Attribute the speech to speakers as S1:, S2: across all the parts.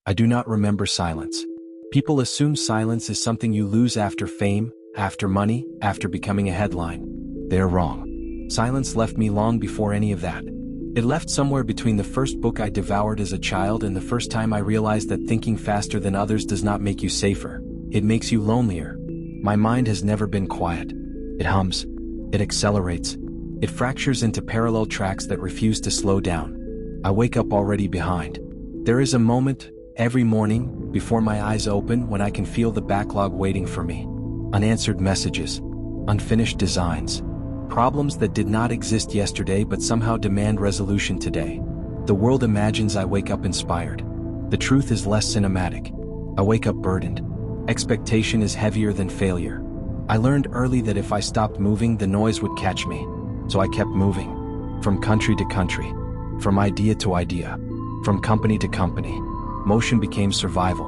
S1: I do not remember silence. People assume silence is something you lose after fame, after money, after becoming a headline. They are wrong. Silence left me long before any of that. It left somewhere between the first book I devoured as a child and the first time I realized that thinking faster than others does not make you safer. It makes you lonelier. My mind has never been quiet. It hums. It accelerates. It fractures into parallel tracks that refuse to slow down. I wake up already behind. There is a moment, every morning, before my eyes open when I can feel the backlog waiting for me. Unanswered messages. Unfinished designs. Problems that did not exist yesterday but somehow demand resolution today. The world imagines I wake up inspired. The truth is less cinematic. I wake up burdened. Expectation is heavier than failure. I learned early that if I stopped moving, the noise would catch me. So I kept moving. From country to country. From idea to idea. From company to company. Motion became survival.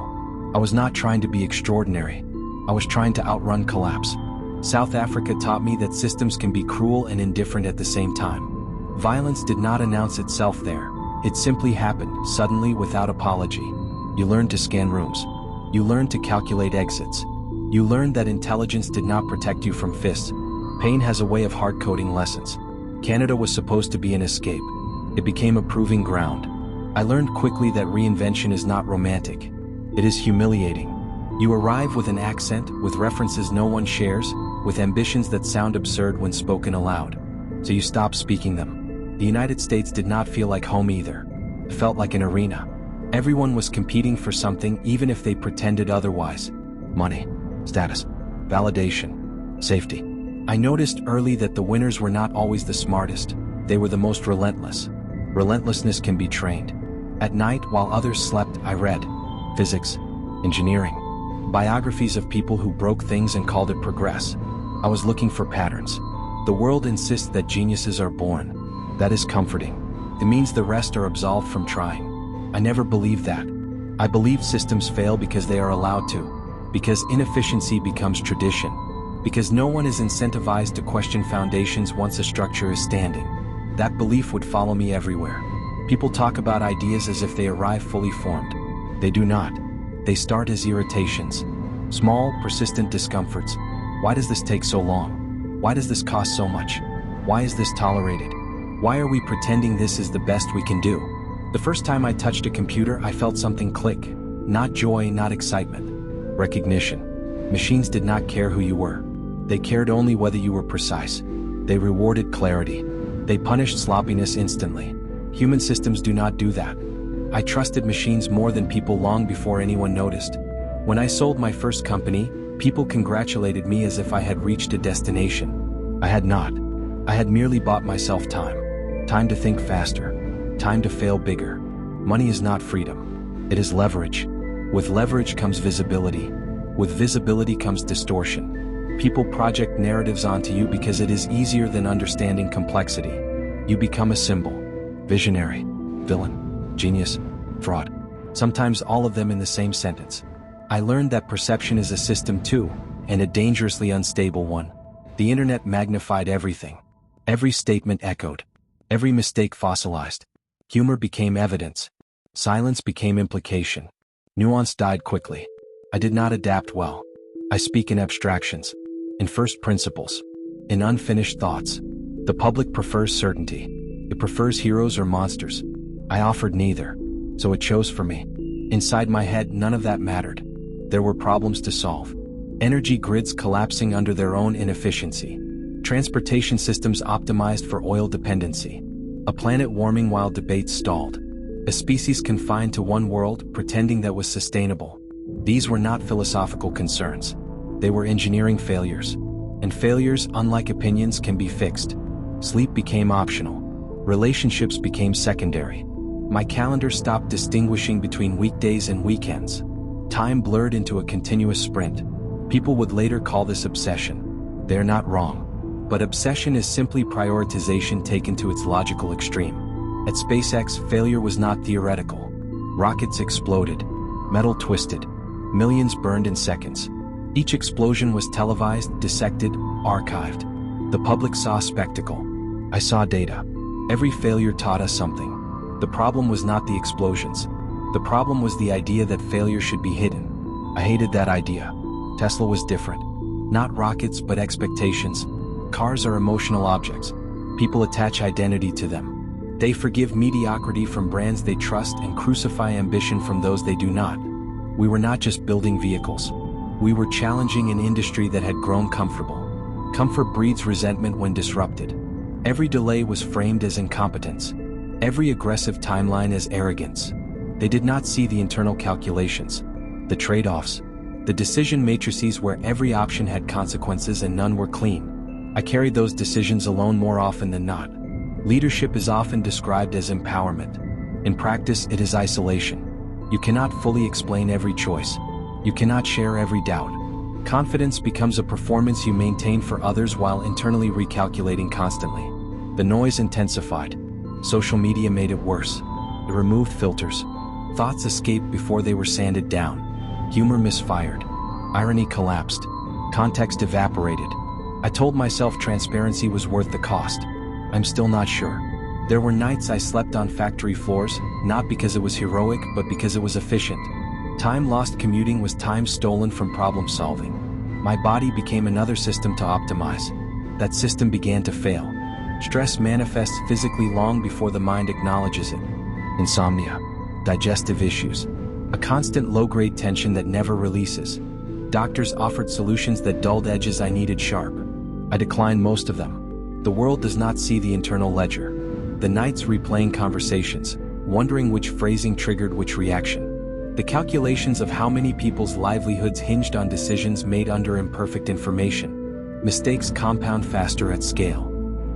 S1: I was not trying to be extraordinary. I was trying to outrun collapse. South Africa taught me that systems can be cruel and indifferent at the same time. Violence did not announce itself there. It simply happened, suddenly, without apology. You learned to scan rooms. You learned to calculate exits. You learned that intelligence did not protect you from fists. Pain has a way of hard-coding lessons. Canada was supposed to be an escape. It became a proving ground. I learned quickly that reinvention is not romantic. It is humiliating. You arrive with an accent, with references no one shares, with ambitions that sound absurd when spoken aloud. So you stop speaking them. The United States did not feel like home either. It felt like an arena. Everyone was competing for something even if they pretended otherwise. Money, status, validation, safety. I noticed early that the winners were not always the smartest. They were the most relentless. Relentlessness can be trained. At night, while others slept, I read physics, engineering, biographies of people who broke things and called it progress. I was looking for patterns. The world insists that geniuses are born. That is comforting. It means the rest are absolved from trying. I never believed that. I believe systems fail because they are allowed to, because inefficiency becomes tradition, because no one is incentivized to question foundations once a structure is standing. That belief would follow me everywhere. People talk about ideas as if they arrive fully formed. They do not. They start as irritations. Small, persistent discomforts. Why does this take so long? Why does this cost so much? Why is this tolerated? Why are we pretending this is the best we can do? The first time I touched a computer, I felt something click. Not joy, not excitement. Recognition. Machines did not care who you were. They cared only whether you were precise. They rewarded clarity. They punished sloppiness instantly. Human systems do not do that. I trusted machines more than people long before anyone noticed. When I sold my first company, people congratulated me as if I had reached a destination. I had not. I had merely bought myself time. Time to think faster. Time to fail bigger. Money is not freedom. It is leverage. With leverage comes visibility. With visibility comes distortion. People project narratives onto you because it is easier than understanding complexity. You become a symbol. Visionary. Villain. Genius, fraud. Sometimes all of them in the same sentence. I learned that perception is a system too, and a dangerously unstable one. The internet magnified everything. Every statement echoed. Every mistake fossilized. Humor became evidence. Silence became implication. Nuance died quickly. I did not adapt well. I speak in abstractions, in first principles, in unfinished thoughts. The public prefers certainty. It prefers heroes or monsters. I offered neither, so it chose for me. Inside my head, none of that mattered. There were problems to solve. Energy grids collapsing under their own inefficiency. Transportation systems optimized for oil dependency. A planet warming while debates stalled. A species confined to one world, pretending that was sustainable. These were not philosophical concerns. They were engineering failures. And failures, unlike opinions, can be fixed. Sleep became optional. Relationships became secondary. My calendar stopped distinguishing between weekdays and weekends. Time blurred into a continuous sprint. People would later call this obsession. They're not wrong. But obsession is simply prioritization taken to its logical extreme. At SpaceX, failure was not theoretical. Rockets exploded. Metal twisted. Millions burned in seconds. Each explosion was televised, dissected, archived. The public saw spectacle. I saw data. Every failure taught us something. The problem was not the explosions. The problem was the idea that failure should be hidden. I hated that idea. Tesla was different. Not rockets, but expectations. Cars are emotional objects. People attach identity to them. They forgive mediocrity from brands they trust and crucify ambition from those they do not. We were not just building vehicles. We were challenging an industry that had grown comfortable. Comfort breeds resentment when disrupted. Every delay was framed as incompetence. Every aggressive timeline as arrogance. They did not see the internal calculations, the trade-offs, the decision matrices where every option had consequences and none were clean. I carried those decisions alone more often than not. Leadership is often described as empowerment. In practice, it is isolation. You cannot fully explain every choice. You cannot share every doubt. Confidence becomes a performance you maintain for others while internally recalculating constantly. The noise intensified. Social media made it worse. It removed filters. Thoughts escaped before they were sanded down. Humor misfired. Irony collapsed. Context evaporated. I told myself transparency was worth the cost. I'm still not sure. There were nights I slept on factory floors, not because it was heroic, but because it was efficient. Time lost commuting was time stolen from problem solving. My body became another system to optimize. That system began to fail. Stress manifests physically long before the mind acknowledges it. Insomnia. Digestive issues. A constant low-grade tension that never releases. Doctors offered solutions that dulled edges I needed sharp. I declined most of them. The world does not see the internal ledger. The nights replaying conversations, wondering which phrasing triggered which reaction. The calculations of how many people's livelihoods hinged on decisions made under imperfect information. Mistakes compound faster at scale.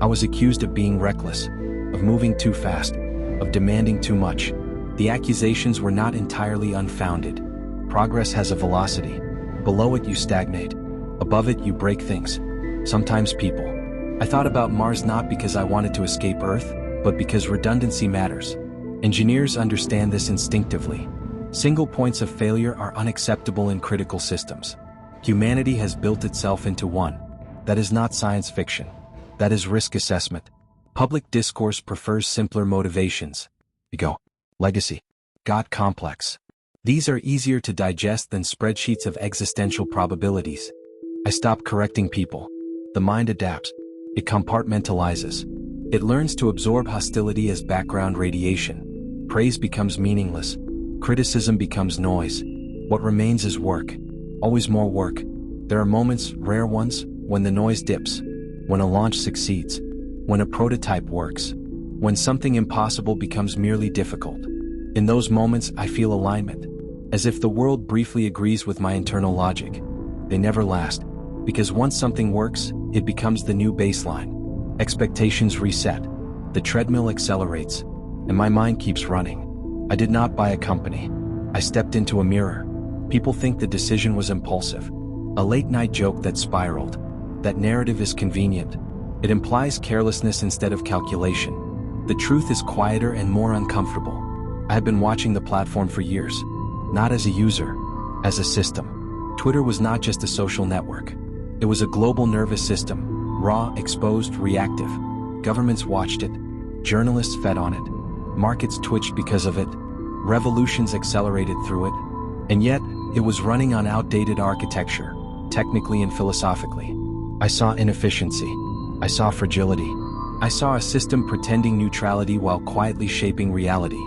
S1: I was accused of being reckless, of moving too fast, of demanding too much. The accusations were not entirely unfounded. Progress has a velocity. Below it you stagnate. Above it you break things. Sometimes people. I thought about Mars not because I wanted to escape Earth, but because redundancy matters. Engineers understand this instinctively. Single points of failure are unacceptable in critical systems. Humanity has built itself into one. That is not science fiction. That is risk assessment. Public discourse prefers simpler motivations. Ego. Legacy. God complex. These are easier to digest than spreadsheets of existential probabilities. I stopped correcting people. The mind adapts. It compartmentalizes. It learns to absorb hostility as background radiation. Praise becomes meaningless. Criticism becomes noise. What remains is work. Always more work. There are moments, rare ones, when the noise dips. When a launch succeeds. When a prototype works. When something impossible becomes merely difficult. In those moments, I feel alignment. As if the world briefly agrees with my internal logic. They never last. Because once something works, it becomes the new baseline. Expectations reset. The treadmill accelerates. And my mind keeps running. I did not buy a company. I stepped into a mirror. People think the decision was impulsive. A late-night joke that spiraled. That narrative is convenient. It implies carelessness instead of calculation. The truth is quieter and more uncomfortable. I have been watching the platform for years. Not as a user, as a system. Twitter was not just a social network. It was a global nervous system, raw, exposed, reactive. Governments watched it. Journalists fed on it. Markets twitched because of it. Revolutions accelerated through it. And yet, it was running on outdated architecture, technically and philosophically. I saw inefficiency. I saw fragility. I saw a system pretending neutrality while quietly shaping reality.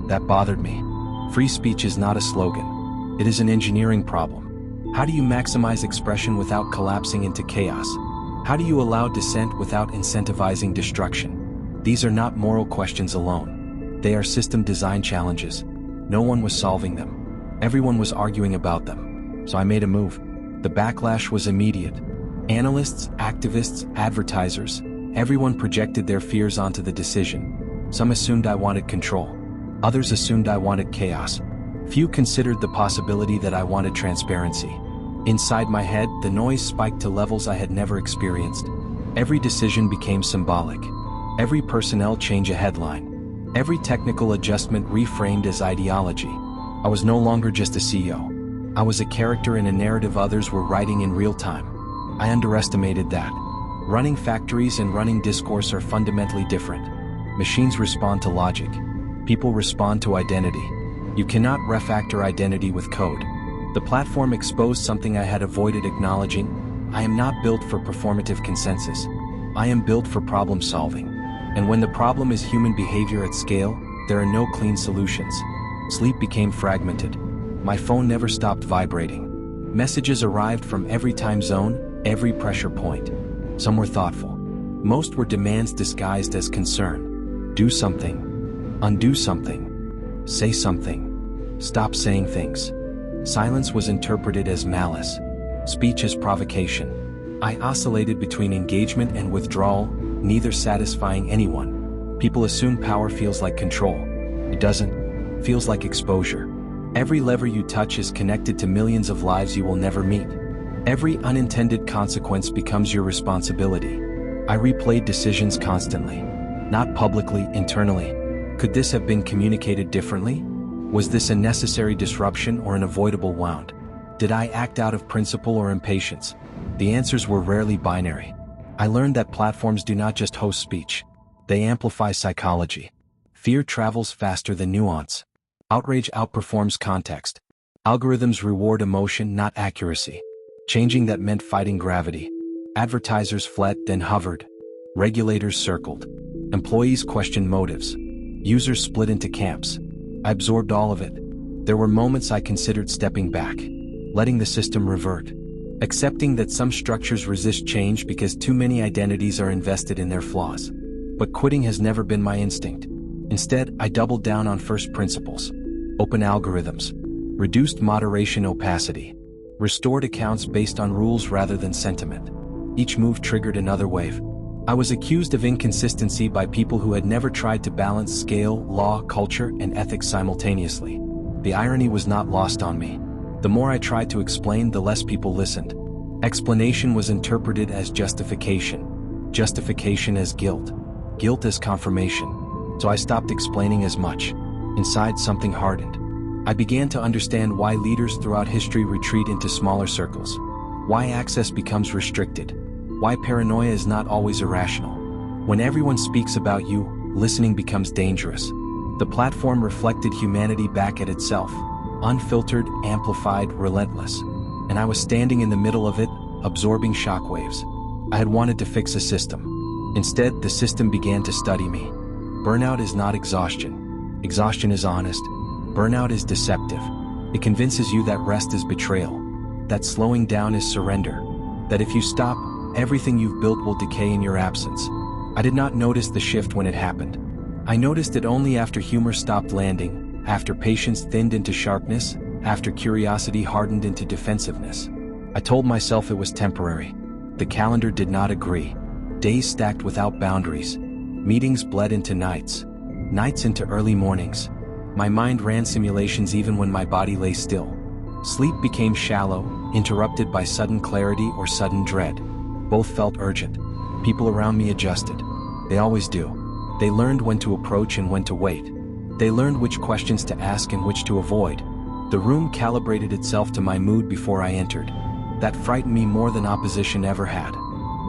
S1: That bothered me. Free speech is not a slogan. It is an engineering problem. How do you maximize expression without collapsing into chaos? How do you allow dissent without incentivizing destruction? These are not moral questions alone. They are system design challenges. No one was solving them. Everyone was arguing about them. So I made a move. The backlash was immediate. Analysts, activists, advertisers, everyone projected their fears onto the decision. Some assumed I wanted control. Others assumed I wanted chaos. Few considered the possibility that I wanted transparency. Inside my head, the noise spiked to levels I had never experienced. Every decision became symbolic. Every personnel change a headline. Every technical adjustment reframed as ideology. I was no longer just a CEO. I was a character in a narrative others were writing in real time. I underestimated that. Running factories and running discourse are fundamentally different. Machines respond to logic. People respond to identity. You cannot refactor identity with code. The platform exposed something I had avoided acknowledging. I am not built for performative consensus. I am built for problem solving. And when the problem is human behavior at scale, there are no clean solutions. Sleep became fragmented. My phone never stopped vibrating. Messages arrived from every time zone, every pressure point. Some were thoughtful. Most were demands disguised as concern. Do something. Undo something. Say something. Stop saying things. Silence was interpreted as malice. Speech as provocation. I oscillated between engagement and withdrawal, neither satisfying anyone. People assume power feels like control. It doesn't. Feels like exposure. Every lever you touch is connected to millions of lives you will never meet. Every unintended consequence becomes your responsibility. I replayed decisions constantly. Not publicly, internally. Could this have been communicated differently? Was this a necessary disruption or an avoidable wound? Did I act out of principle or impatience? The answers were rarely binary. I learned that platforms do not just host speech. They amplify psychology. Fear travels faster than nuance. Outrage outperforms context. Algorithms reward emotion, not accuracy. Changing that meant fighting gravity. Advertisers fled, then hovered. Regulators circled. Employees questioned motives. Users split into camps. I absorbed all of it. There were moments I considered stepping back, letting the system revert, accepting that some structures resist change because too many identities are invested in their flaws. But quitting has never been my instinct. Instead, I doubled down on first principles. Open algorithms. Reduced moderation opacity. Restored accounts based on rules rather than sentiment. Each move triggered another wave. I was accused of inconsistency by people who had never tried to balance scale, law, culture, and ethics simultaneously. The irony was not lost on me. The more I tried to explain, the less people listened. Explanation was interpreted as justification. Justification as guilt. Guilt as confirmation. So I stopped explaining as much. Inside, something hardened. I began to understand why leaders throughout history retreat into smaller circles. Why access becomes restricted. Why paranoia is not always irrational. When everyone speaks about you, listening becomes dangerous. The platform reflected humanity back at itself. Unfiltered, amplified, relentless. And I was standing in the middle of it, absorbing shockwaves. I had wanted to fix a system. Instead, the system began to study me. Burnout is not exhaustion. Exhaustion is honest. Burnout is deceptive. It convinces you that rest is betrayal. That slowing down is surrender. That if you stop, everything you've built will decay in your absence. I did not notice the shift when it happened. I noticed it only after humor stopped landing, after patience thinned into sharpness, after curiosity hardened into defensiveness. I told myself it was temporary. The calendar did not agree. Days stacked without boundaries. Meetings bled into nights. Nights into early mornings. My mind ran simulations even when my body lay still. Sleep became shallow, interrupted by sudden clarity or sudden dread. Both felt urgent. People around me adjusted. They always do. They learned when to approach and when to wait. They learned which questions to ask and which to avoid. The room calibrated itself to my mood before I entered. That frightened me more than opposition ever had.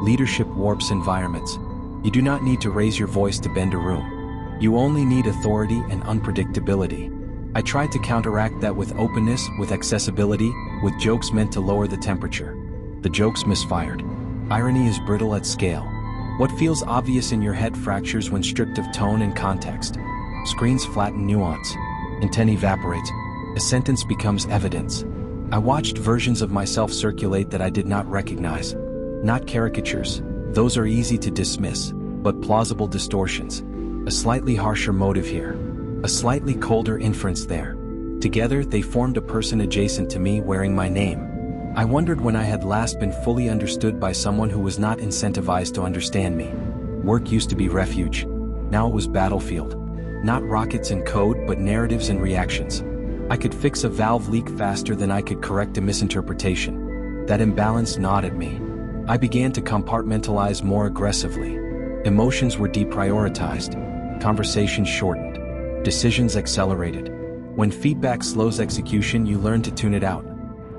S1: Leadership warps environments. You do not need to raise your voice to bend a room. You only need authority and unpredictability. I tried to counteract that with openness, with accessibility, with jokes meant to lower the temperature. The jokes misfired. Irony is brittle at scale. What feels obvious in your head fractures when stripped of tone and context. Screens flatten nuance. Intent evaporates. A sentence becomes evidence. I watched versions of myself circulate that I did not recognize. Not caricatures. Those are easy to dismiss, but plausible distortions. A slightly harsher motive here. A slightly colder inference there. Together, they formed a person adjacent to me wearing my name. I wondered when I had last been fully understood by someone who was not incentivized to understand me. Work used to be refuge. Now it was battlefield. Not rockets and code, but narratives and reactions. I could fix a valve leak faster than I could correct a misinterpretation. That imbalance gnawed at me. I began to compartmentalize more aggressively. Emotions were deprioritized. Conversations shortened. Decisions accelerated. When feedback slows execution, you learn to tune it out.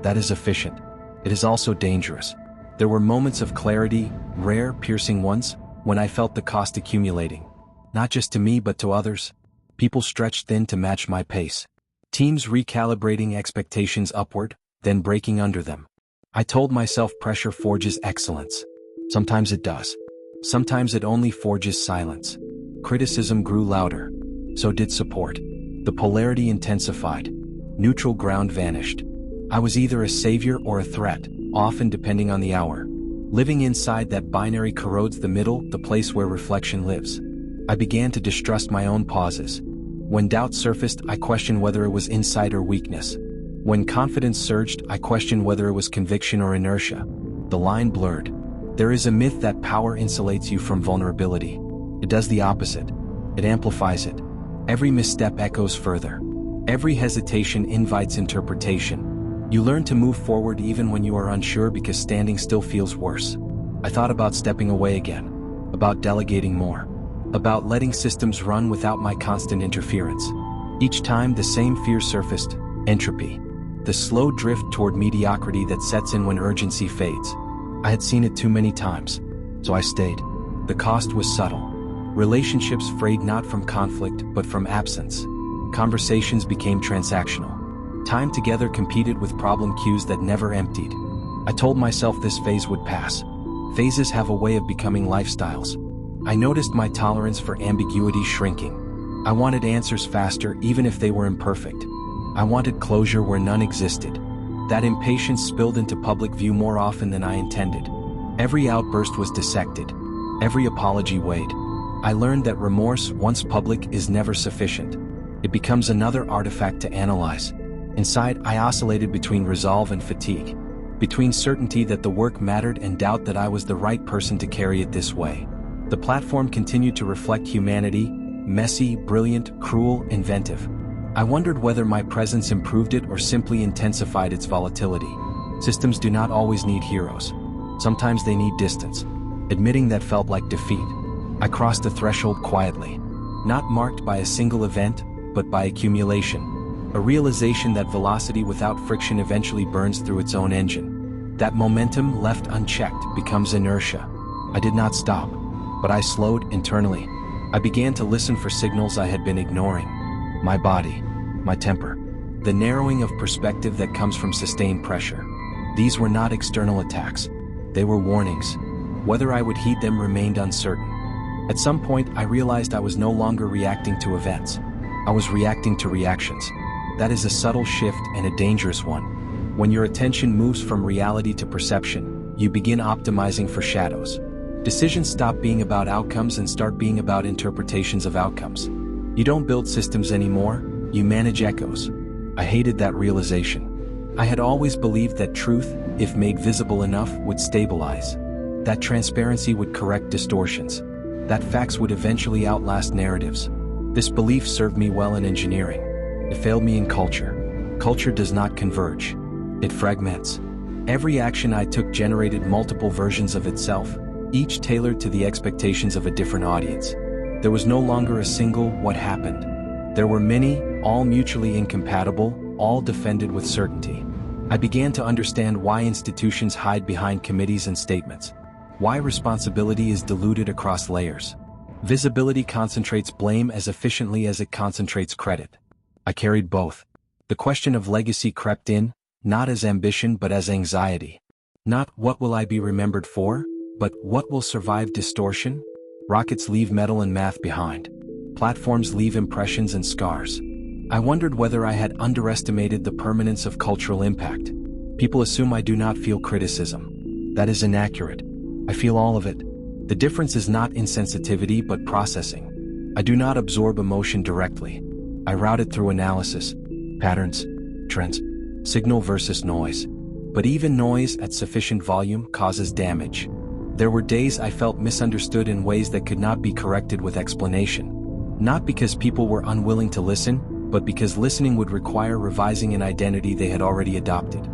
S1: That is efficient. It is also dangerous. There were moments of clarity, rare, piercing ones, when I felt the cost accumulating. Not just to me but to others. People stretched thin to match my pace. Teams recalibrating expectations upward, then breaking under them. I told myself pressure forges excellence. Sometimes it does. Sometimes it only forges silence. Criticism grew louder. So did support. The polarity intensified. Neutral ground vanished. I was either a savior or a threat, often depending on the hour. Living inside that binary corrodes the middle, the place where reflection lives. I began to distrust my own pauses. When doubt surfaced, I questioned whether it was insight or weakness. When confidence surged, I questioned whether it was conviction or inertia. The line blurred. There is a myth that power insulates you from vulnerability. It does the opposite. It amplifies it. Every misstep echoes further. Every hesitation invites interpretation. You learn to move forward even when you are unsure because standing still feels worse. I thought about stepping away again. About delegating more. About letting systems run without my constant interference. Each time the same fear surfaced: entropy. The slow drift toward mediocrity that sets in when urgency fades. I had seen it too many times, so I stayed. The cost was subtle. Relationships frayed not from conflict but from absence. Conversations became transactional. Time together competed with problem queues that never emptied. I told myself this phase would pass. Phases have a way of becoming lifestyles. I noticed my tolerance for ambiguity shrinking. I wanted answers faster even if they were imperfect. I wanted closure where none existed. That impatience spilled into public view more often than I intended. Every outburst was dissected. Every apology weighed. I learned that remorse, once public, is never sufficient. It becomes another artifact to analyze. Inside, I oscillated between resolve and fatigue. Between certainty that the work mattered and doubt that I was the right person to carry it this way. The platform continued to reflect humanity, messy, brilliant, cruel, inventive. I wondered whether my presence improved it or simply intensified its volatility. Systems do not always need heroes. Sometimes they need distance. Admitting that felt like defeat. I crossed the threshold quietly. Not marked by a single event, but by accumulation. A realization that velocity without friction eventually burns through its own engine. That momentum left unchecked becomes inertia. I did not stop. But I slowed internally. I began to listen for signals I had been ignoring. My body, my temper, the narrowing of perspective that comes from sustained pressure. These were not external attacks. They were warnings. Whether I would heed them remained uncertain. At some point, I realized I was no longer reacting to events. I was reacting to reactions. That is a subtle shift and a dangerous one. When your attention moves from reality to perception, you begin optimizing for shadows. Decisions stop being about outcomes and start being about interpretations of outcomes. You don't build systems anymore, you manage echoes. I hated that realization. I had always believed that truth, if made visible enough, would stabilize. That transparency would correct distortions. That facts would eventually outlast narratives. This belief served me well in engineering. It failed me in culture. Culture does not converge. It fragments. Every action I took generated multiple versions of itself, each tailored to the expectations of a different audience. There was no longer a single "what happened." There were many, all mutually incompatible, all defended with certainty. I began to understand why institutions hide behind committees and statements. Why responsibility is diluted across layers. Visibility concentrates blame as efficiently as it concentrates credit. I carried both. The question of legacy crept in, not as ambition but as anxiety. Not "what will I be remembered for?" but "what will survive distortion?" Rockets leave metal and math behind. Platforms leave impressions and scars. I wondered whether I had underestimated the permanence of cultural impact. People assume I do not feel criticism. That is inaccurate. I feel all of it. The difference is not insensitivity but processing. I do not absorb emotion directly. I route it through analysis, patterns, trends, signal versus noise. But even noise at sufficient volume causes damage. There were days I felt misunderstood in ways that could not be corrected with explanation. Not because people were unwilling to listen, but because listening would require revising an identity they had already adopted.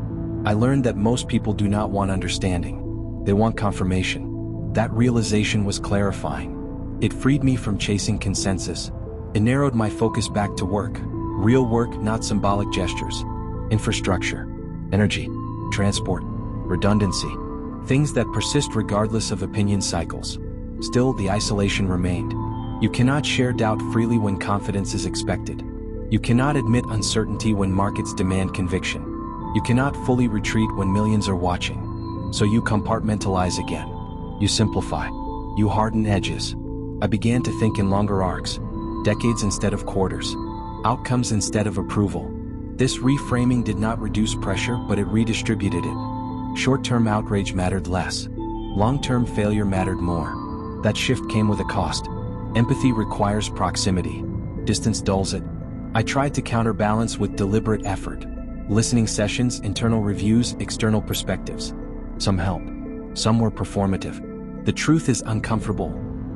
S1: I learned that most people do not want understanding. They want confirmation. That realization was clarifying. It freed me from chasing consensus. It narrowed my focus back to work. Real work, not symbolic gestures. Infrastructure, energy, transport, redundancy. Things that persist regardless of opinion cycles. Still, the isolation remained. You cannot share doubt freely when confidence is expected. You cannot admit uncertainty when markets demand conviction. You cannot fully retreat when millions are watching. So you compartmentalize again. You simplify. You harden edges. I began to think in longer arcs, decades instead of quarters, outcomes instead of approval. This reframing did not reduce pressure, but it redistributed it. Short-term outrage mattered less. Long-term failure mattered more. That shift came with a cost. Empathy requires proximity. Distance dulls it. I tried to counterbalance with deliberate effort. Listening sessions, internal reviews, external perspectives. Some helped. Some were performative. The truth is uncomfortable.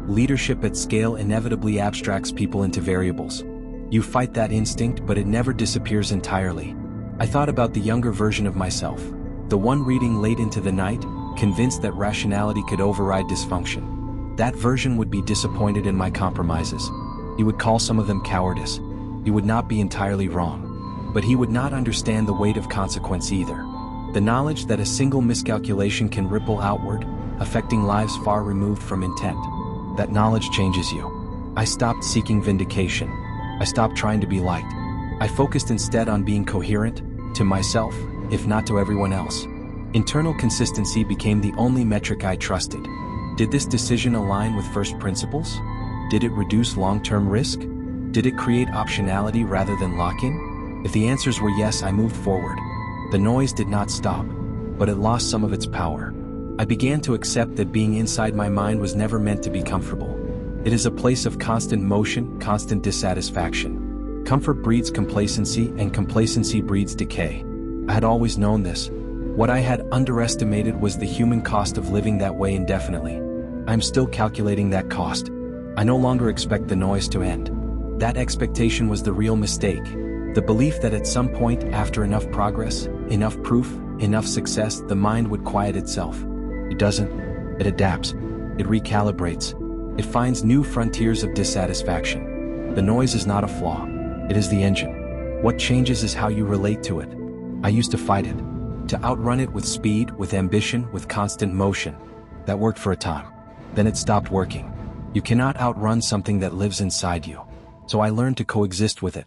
S1: Leadership at scale inevitably abstracts people into variables. You fight that instinct, but it never disappears entirely. I thought about the younger version of myself, the one reading late into the night, convinced that rationality could override dysfunction. That version would be disappointed in my compromises. He would call some of them cowardice. He would not be entirely wrong. But he would not understand the weight of consequence either. The knowledge that a single miscalculation can ripple outward, affecting lives far removed from intent. That knowledge changes you. I stopped seeking vindication. I stopped trying to be liked. I focused instead on being coherent, to myself, if not to everyone else. Internal consistency became the only metric I trusted. Did this decision align with first principles? Did it reduce long-term risk? Did it create optionality rather than lock-in? If the answers were yes, I moved forward. The noise did not stop, but it lost some of its power. I began to accept that being inside my mind was never meant to be comfortable. It is a place of constant motion, constant dissatisfaction. Comfort breeds complacency, and complacency breeds decay. I had always known this. What I had underestimated was the human cost of living that way indefinitely. I am still calculating that cost. I no longer expect the noise to end. That expectation was the real mistake. The belief that at some point, after enough progress, enough proof, enough success, the mind would quiet itself. It doesn't. It adapts. It recalibrates. It finds new frontiers of dissatisfaction. The noise is not a flaw. It is the engine. What changes is how you relate to it. I used to fight it. To outrun it with speed, with ambition, with constant motion. That worked for a time. Then it stopped working. You cannot outrun something that lives inside you. So I learned to coexist with it.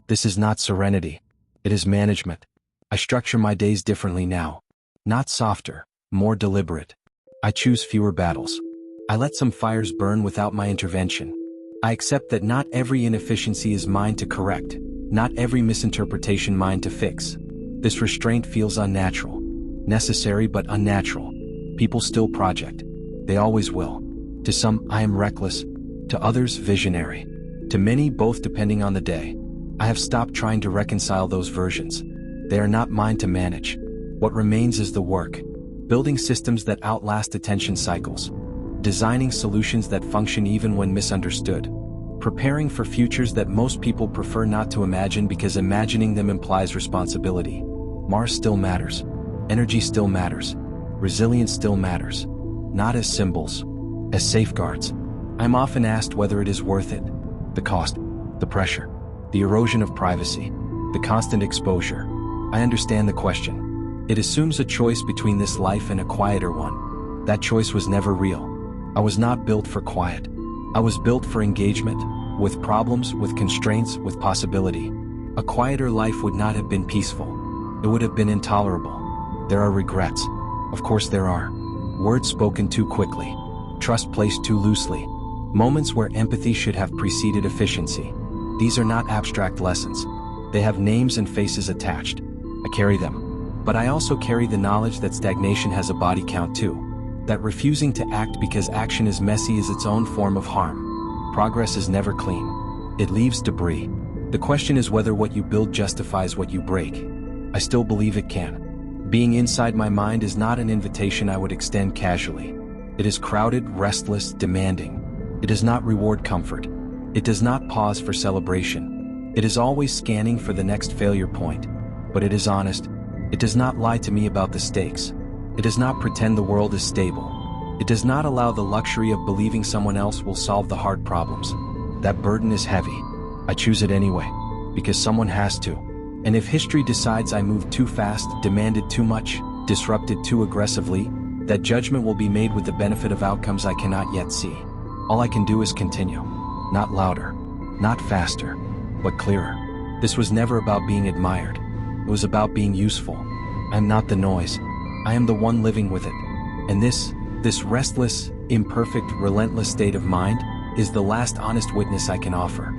S1: This is not serenity. It is management. I structure my days differently now. Not softer, more deliberate. I choose fewer battles. I let some fires burn without my intervention. I accept that not every inefficiency is mine to correct, not every misinterpretation mine to fix. This restraint feels unnatural. Necessary but unnatural. People still project. They always will. To some, I am reckless. To others, visionary. To many, both depending on the day. I have stopped trying to reconcile those versions. They are not mine to manage. What remains is the work. Building systems that outlast attention cycles. Designing solutions that function even when misunderstood. Preparing for futures that most people prefer not to imagine because imagining them implies responsibility. Mars still matters. Energy still matters. Resilience still matters. Not as symbols, as safeguards. I'm often asked whether it is worth it. The cost, the pressure, the erosion of privacy, the constant exposure. I understand the question. It assumes a choice between this life and a quieter one. That choice was never real. I was not built for quiet. I was built for engagement, with problems, with constraints, with possibility. A quieter life would not have been peaceful. It would have been intolerable. There are regrets. Of course there are. Words spoken too quickly. Trust placed too loosely. Moments where empathy should have preceded efficiency. These are not abstract lessons. They have names and faces attached. I carry them. But I also carry the knowledge that stagnation has a body count too. That refusing to act because action is messy is its own form of harm. Progress is never clean. It leaves debris. The question is whether what you build justifies what you break. I still believe it can. Being inside my mind is not an invitation I would extend casually. It is crowded, restless, demanding. It does not reward comfort. It does not pause for celebration. It is always scanning for the next failure point. But it is honest. It does not lie to me about the stakes. It does not pretend the world is stable. It does not allow the luxury of believing someone else will solve the hard problems. That burden is heavy. I choose it anyway, because someone has to. And if history decides I moved too fast, demanded too much, disrupted too aggressively, that judgment will be made with the benefit of outcomes I cannot yet see. All I can do is continue. Not louder, not faster, but clearer. This was never about being admired. It was about being useful. I am not the noise. I am the one living with it. And this restless, imperfect, relentless state of mind is the last honest witness I can offer.